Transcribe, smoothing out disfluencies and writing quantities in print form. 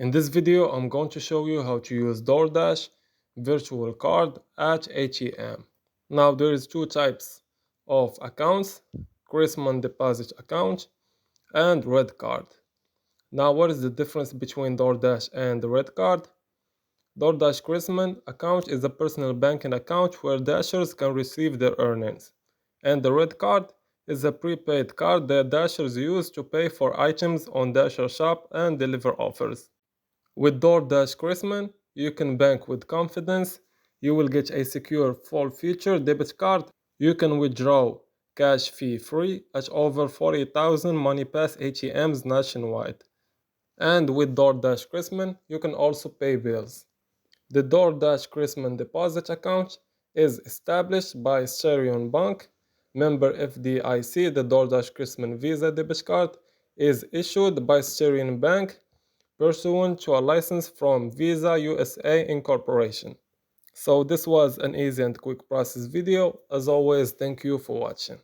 In this video, I'm going to show you how to use DoorDash virtual card at ATM. Now there is two types of accounts, Christmas deposit account and red card. Now what is the difference between DoorDash and the red card? DoorDash Christmas account is a personal banking account where Dashers can receive their earnings. And the red card is a prepaid card that Dashers use to pay for items on Dasher Shop and deliver offers. With DoorDash Christmas, you can bank with confidence. You will get a secure full-feature debit card. You can withdraw cash fee-free at over 40,000 MoneyPass ATMs nationwide. And with DoorDash Christmas, you can also pay bills. The DoorDash Christmas deposit account is established by Syrian Bank, member FDIC. The DoorDash Christmas Visa debit card is issued by Syrian Bank pursuant to a license from Visa USA Incorporation. So this was an easy and quick process video. As always, thank you for watching.